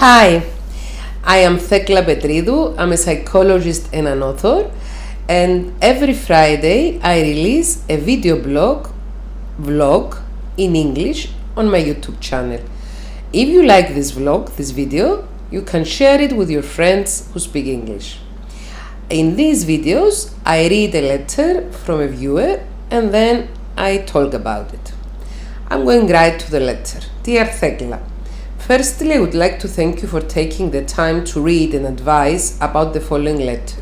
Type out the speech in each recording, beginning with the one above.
Hi, I am Thekla Petridou. I'm a psychologist and an author, and every Friday I release a video vlog in English on my YouTube channel. If you like this video, you can share it with your friends who speak English. In these videos, I read a letter from a viewer and then I talk about it. I'm going right to the letter. Dear Thekla, firstly, I would like to thank you for taking the time to read and advise about the following letter.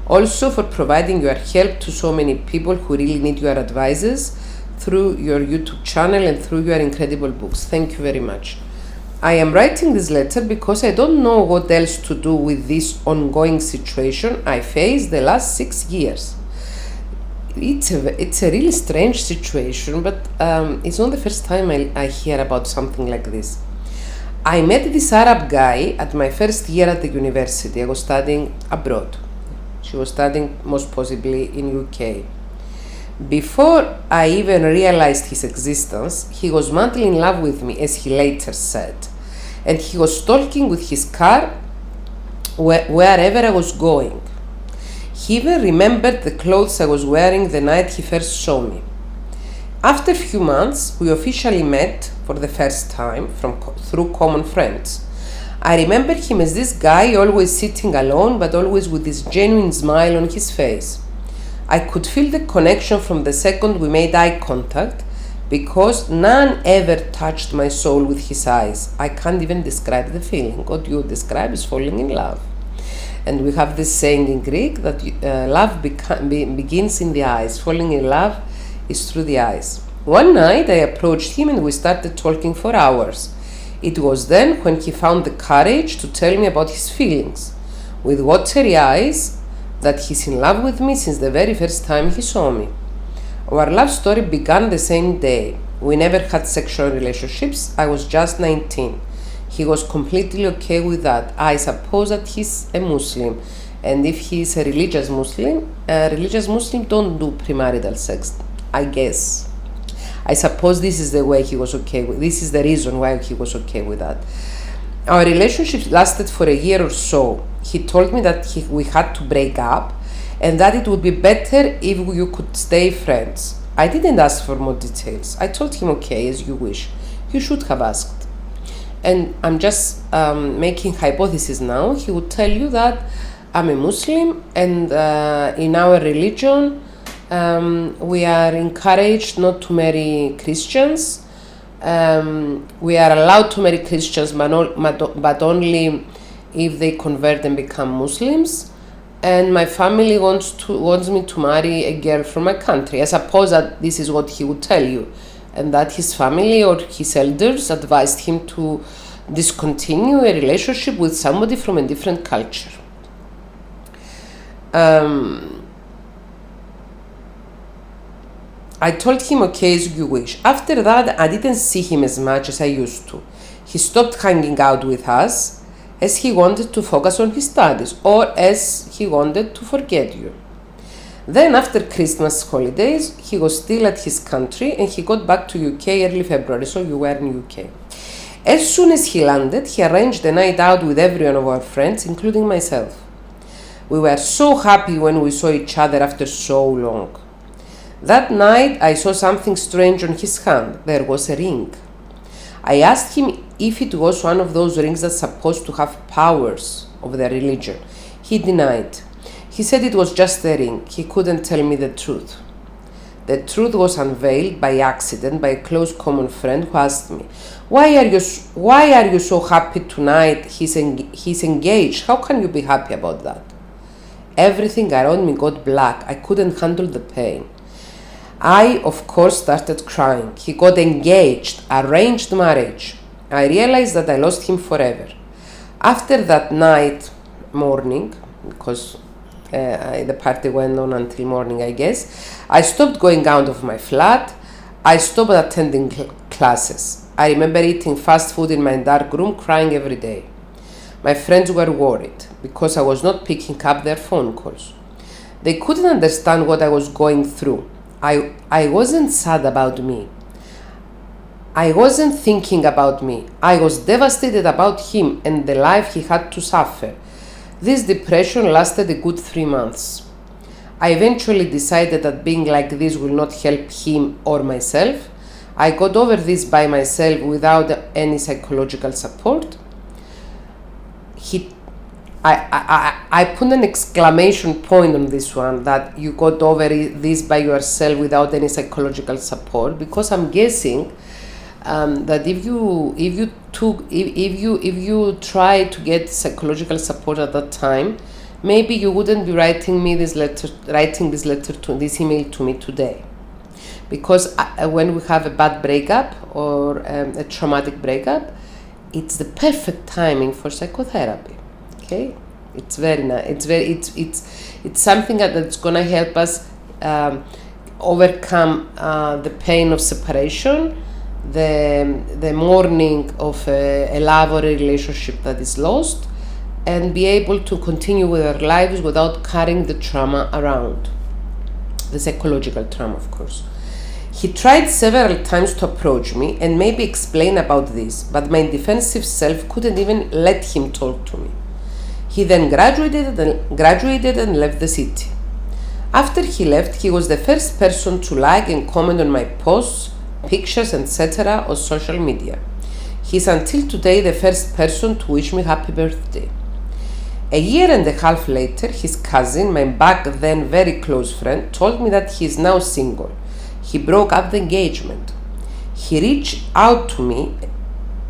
Also for providing your help to so many people who really need your advices through your YouTube channel and through your incredible books. Thank you very much. I am writing this letter because I don't know what else to do with this ongoing situation I faced the last 6 years. It's a really strange situation, but it's not the first time I hear about something like this. I met this Arab guy at my first year at the university. I was studying abroad. She was studying most possibly in UK. Before I even realized his existence, he was madly in love with me, as he later said. And he was stalking with his car wherever I was going. He even remembered the clothes I was wearing the night he first saw me. After a few months, we officially met for the first time through common friends. I remember him as this guy always sitting alone, but always with this genuine smile on his face. I could feel the connection from the second we made eye contact, because none ever touched my soul with his eyes. I can't even describe the feeling. What you describe is falling in love. And we have this saying in Greek that love begins in the eyes. Falling in love is through the eyes. One night I approached him and we started talking for hours. It was then when he found the courage to tell me about his feelings, with watery eyes, that he's in love with me since the very first time he saw me. Our love story began the same day. We never had sexual relationships. I was just 19. He was completely okay with that. I suppose that he's a Muslim, and if he's a religious Muslim don't do premarital sex, I guess. I suppose this is the way he was okay with. This is the reason why he was okay with that. Our relationship lasted for a year or so. He told me that we had to break up and that it would be better if you could stay friends. I didn't ask for more details. I told him, okay, as you wish. You should have asked. And I'm just making hypothesis now. He would tell you that I'm a Muslim, and in our religion we are encouraged not to marry Christians. We are allowed to marry Christians, but only if they convert and become Muslims. And my family wants me to marry a girl from my country. I suppose that this is what he would tell you, and that his family or his elders advised him to discontinue a relationship with somebody from a different culture. I told him, okay, as you wish. After that, I didn't see him as much as I used to. He stopped hanging out with us as he wanted to focus on his studies, or as he wanted to forget you. Then after Christmas holidays, he was still at his country and he got back to UK early February, so you were in UK. As soon as he landed, he arranged a night out with every one of our friends, including myself. We were so happy when we saw each other after so long. That night, I saw something strange on his hand. There was a ring. I asked him if it was one of those rings that's supposed to have powers of their religion. He denied. He said it was just a ring. He couldn't tell me the truth. The truth was unveiled by accident by a close common friend who asked me, why are you so happy tonight? He's engaged. How can you be happy about that? Everything around me got black. I couldn't handle the pain. I, of course, started crying. He got engaged, arranged marriage. I realized that I lost him forever. After that morning, because the party went on until morning, I guess, I stopped going out of my flat. I stopped attending classes. I remember eating fast food in my dark room, crying every day. My friends were worried because I was not picking up their phone calls. They couldn't understand what I was going through. I wasn't sad about me. I wasn't thinking about me. I was devastated about him and the life he had to suffer. This depression lasted a good 3 months. I eventually decided that being like this will not help him or myself. I got over this by myself without any psychological support. I put an exclamation point on this one, that you got over this by yourself without any psychological support, because I'm guessing that if you try to get psychological support at that time, maybe you wouldn't be writing this email to me today. Because when we have a bad breakup or a traumatic breakup, it's the perfect timing for psychotherapy. Okay, it's very nice. It's something that's gonna help us overcome the pain of separation, the mourning of a love or a relationship that is lost, and be able to continue with our lives without carrying the trauma around, the psychological trauma, of course. He tried several times to approach me and maybe explain about this, but my defensive self couldn't even let him talk to me. He then graduated and left the city. After he left, he was the first person to like and comment on my posts, pictures, etc. on social media. He's until today the first person to wish me happy birthday. A year and a half later, his cousin, my back then very close friend, told me that he is now single. He broke up the engagement. He reached out to me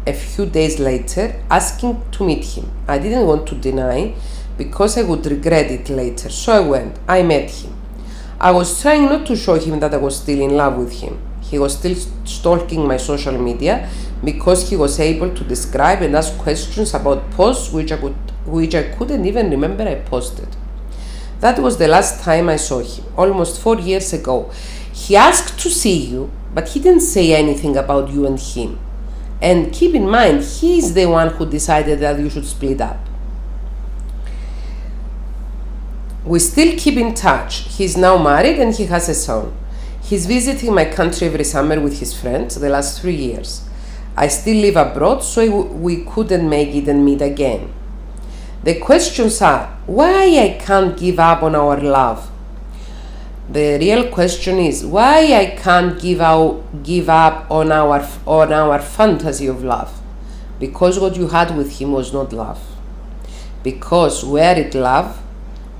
a few days later asking to meet him. I didn't want to deny because I would regret it later, so I went. I met him. I was trying not to show him that I was still in love with him. He was still stalking my social media because he was able to describe and ask questions about posts which I couldn't even remember I posted. That was the last time I saw him, almost 4 years ago. He asked to see you, but he didn't say anything about you and him. And keep in mind, he is the one who decided that you should split up. We still keep in touch. He's now married and he has a son. He's visiting my country every summer with his friends the last 3 years. I still live abroad, so we couldn't make it and meet again. The questions are, why I can't give up on our love? The real question is, why I can't give up on our fantasy of love? Because what you had with him was not love. Because were it love,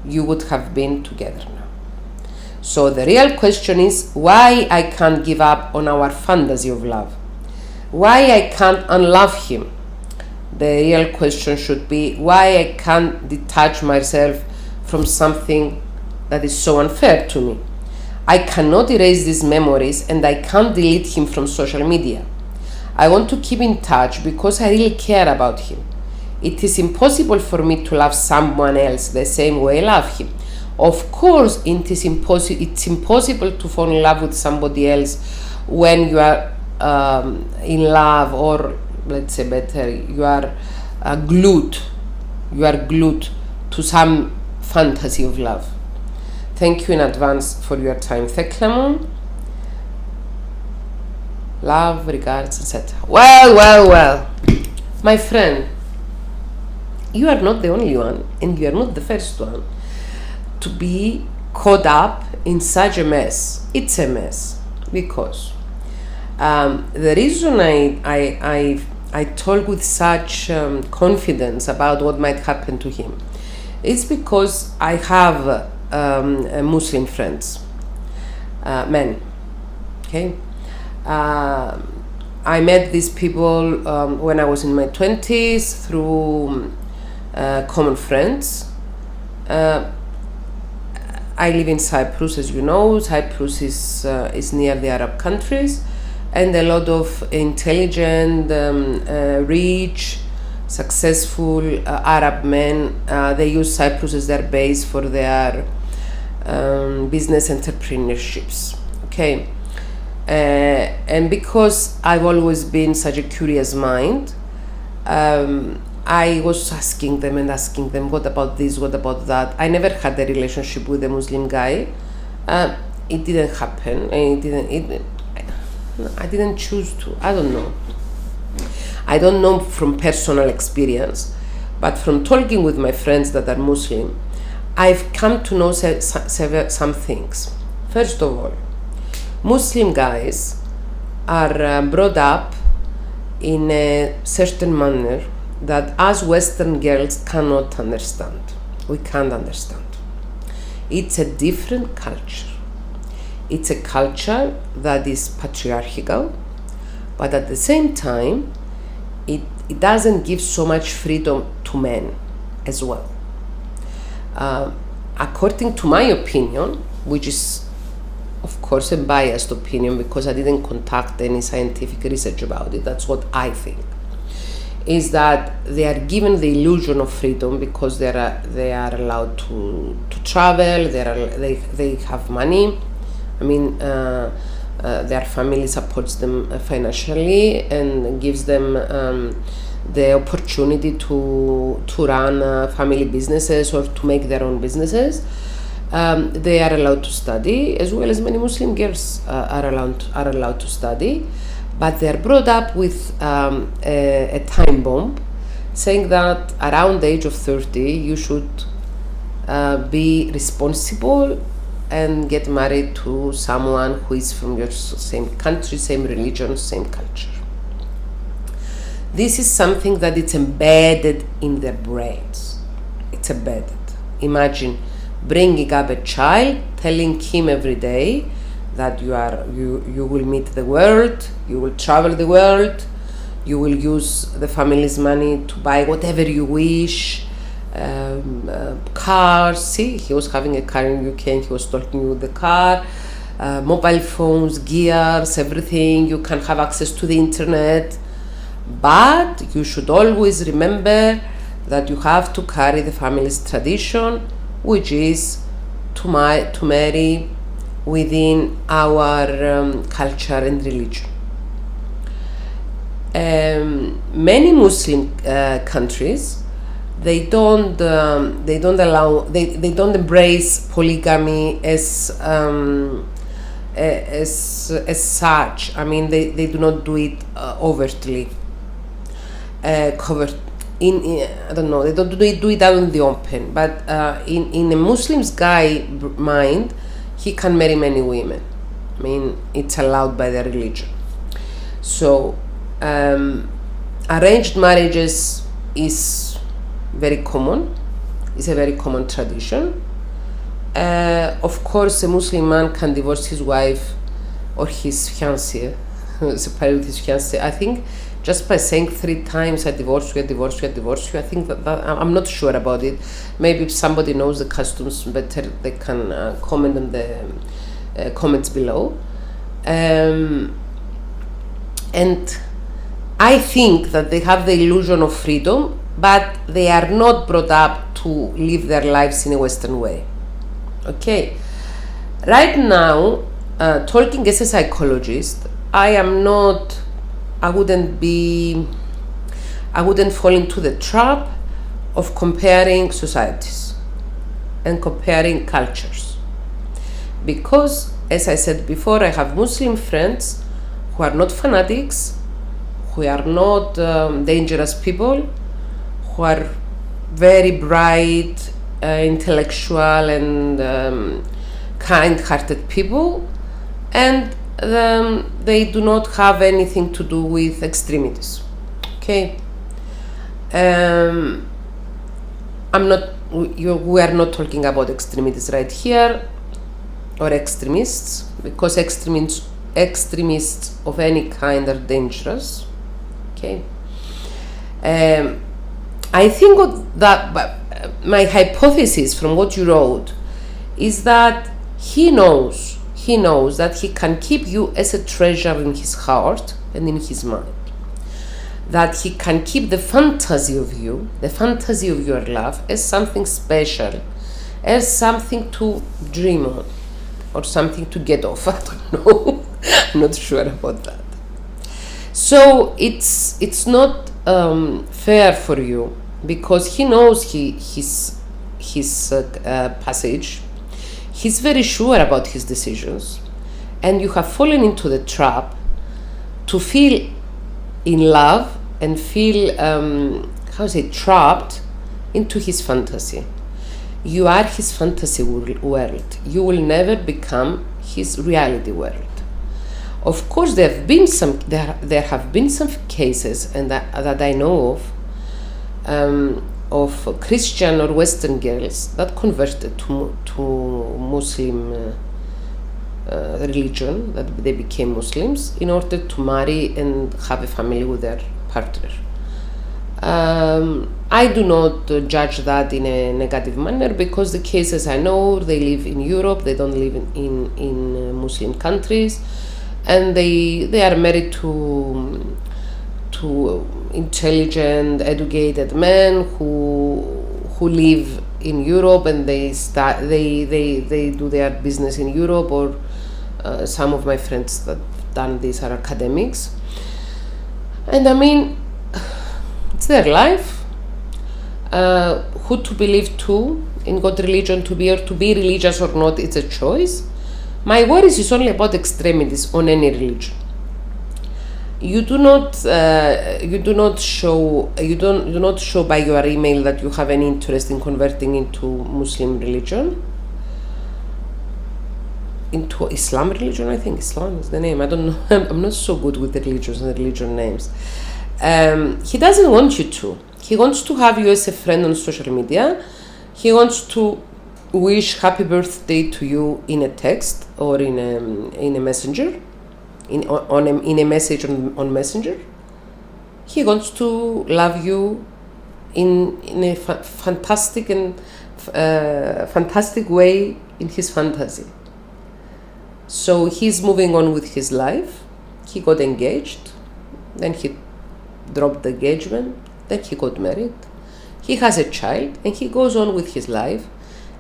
you would have been together now. So the real question is, why I can't give up on our fantasy of love? Why I can't unlove him? The real question should be, why I can't detach myself from something that is so unfair to me. I cannot erase these memories and I can't delete him from social media. I want to keep in touch because I really care about him. It is impossible for me to love someone else the same way I love him. Of course, it's impossible to fall in love with somebody else when you are in love, or let's say better, you are glued to some fantasy of love. Thank you in advance for your time, Thekla. Love, regards, etc. Well, my friend, you are not the only one, and you are not the first one to be caught up in such a mess. It's a mess because the reason I talk with such confidence about what might happen to him is because I have Muslim friends, men. Okay, I met these people when I was in my 20s through common friends. I live in Cyprus, as you know. Cyprus is near the Arab countries, and a lot of intelligent, rich, successful Arab men, they use Cyprus as their base for their business entrepreneurships. Okay, and because I've always been such a curious mind, I was asking them, what about this, what about that? I never had a relationship with a Muslim guy. It didn't happen. I didn't choose to. I don't know. I don't know from personal experience, but from talking with my friends that are Muslim, I've come to know some things. First of all, Muslim guys are brought up in a certain manner that us Western girls cannot understand. We can't understand. It's a different culture. It's a culture that is patriarchal, but at the same time, it doesn't give so much freedom to men as well. According to my opinion, which is of course a biased opinion because I didn't conduct any scientific research about it, that's what I think, is that they are given the illusion of freedom because they are allowed to travel, they have money. I mean, their family supports them financially and gives them the opportunity to run family businesses or to make their own businesses. They are allowed to study, as well as many Muslim girls are allowed to study, but they are brought up with a time bomb saying that around the age of 30 you should be responsible and get married to someone who is from your same country, same religion, same culture. This is something that it's embedded in their brains. It's embedded. Imagine bringing up a child, telling him every day that you will meet the world, you will travel the world, you will use the family's money to buy whatever you wish, cars. See, he was having a car in UK and he was talking you with the car, mobile phones, gears, everything. You can have access to the internet, but you should always remember that you have to carry the family's tradition, which is to marry within our culture and religion. Many Muslim countries, they don't embrace polygamy as such. I mean, they do not do it overtly. Covered in I don't know. They don't do it out in the open. But in a Muslim's guy mind, he can marry many women. I mean, it's allowed by their religion. So arranged marriages is very common. It's a very common tradition. Of course, a Muslim man can divorce his wife or his fiancée, separate with his fiancée. I think just by saying 3 times, I divorce you, I divorce you, I divorce you, I think that I'm not sure about it. Maybe if somebody knows the customs better, they can comment in the comments below. And I think that they have the illusion of freedom, but they are not brought up to live their lives in a Western way. Okay, right now, talking as a psychologist, I wouldn't fall into the trap of comparing societies and comparing cultures, because, as I said before, I have Muslim friends who are not fanatics, who are not dangerous people, who are very bright, intellectual and kind-hearted people, and they do not have anything to do with extremities. Okay, we are not talking about extremities right here, or extremists, because extremists of any kind are dangerous. Okay, I think that my hypothesis from what you wrote is that he knows that he can keep you as a treasure in his heart and in his mind, that he can keep the fantasy of you, the fantasy of your love, as something special, as something to dream on, or something to get off. I don't know. I'm not sure about that. So it's not fair for you, because he knows his passage. He's very sure about his decisions, and you have fallen into the trap to feel in love and feel, trapped into his fantasy. You are his fantasy world. You will never become his reality world. Of course, there have been some cases, and that I know of Christian or Western girls that converted to Muslim religion, that they became Muslims in order to marry and have a family with their partner. I do not judge that in a negative manner, because the cases I know, they live in Europe, they don't live in Muslim countries, and they are married to intelligent, educated men who live in Europe, and they do their business in Europe, or some of my friends that done this are academics, and I mean, it's their life. Who to believe to, in what religion to be, or to be religious or not, it's a choice. My worries is only about extremities on any religion. You do not show by your email that you have any interest in converting into Muslim religion, into Islam religion. I think Islam is the name. I don't know. I'm not so good with the religions and the religion names. He doesn't want you to. He wants to have you as a friend on social media. He wants to wish happy birthday to you in a text or in a messenger, in a message on Messenger. He wants to love you in a fantastic way in his fantasy. So he's moving on with his life. He got engaged, then he dropped the engagement, then he got married. He has a child, and he goes on with his life,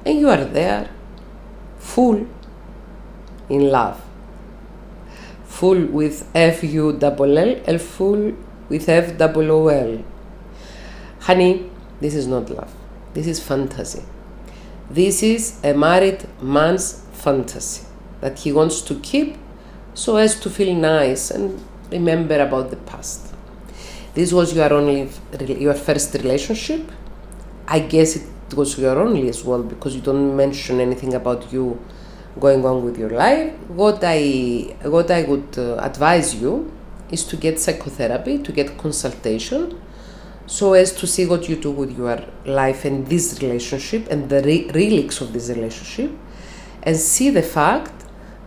and you are there, full in love, full with F-U-L-L, and full with F-O-O-L. Honey, this is not love. This is fantasy. This is a married man's fantasy that he wants to keep so as to feel nice and remember about the past. This was your first relationship. I guess it was your only as well, because you don't mention anything about you going on with your life. What I would advise you is to get psychotherapy, to get consultation, so as to see what you do with your life and this relationship and the relics of this relationship, and see the fact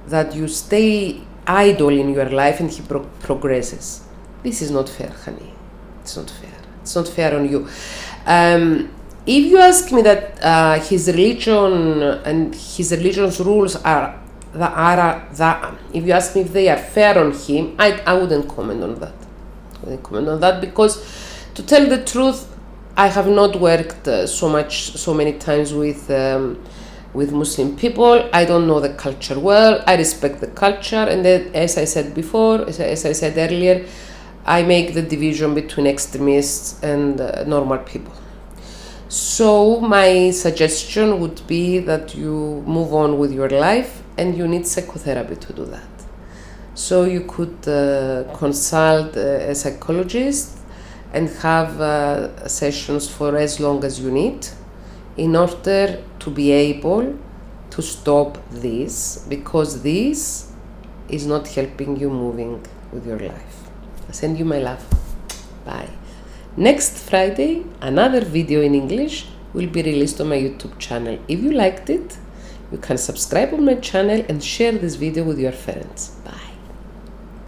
that you stay idle in your life and he progresses. This is not fair, honey. It's not fair. It's not fair on you. If you ask me that his religion and his religion's rules are if you ask me if they are fair on him, I wouldn't comment on that. I wouldn't comment on that, because to tell the truth, I have not worked so many times with Muslim people. I don't know the culture well. I respect the culture, and then, as I said before, as I said earlier, I make the division between extremists and normal people. So my suggestion would be that you move on with your life, and you need psychotherapy to do that. So you could consult a psychologist and have sessions for as long as you need in order to be able to stop this, because this is not helping you moving with your life. I send you my love. Bye. Next Friday, another video in English will be released on my YouTube channel. If you liked it, you can subscribe on my channel and share this video with your friends. Bye.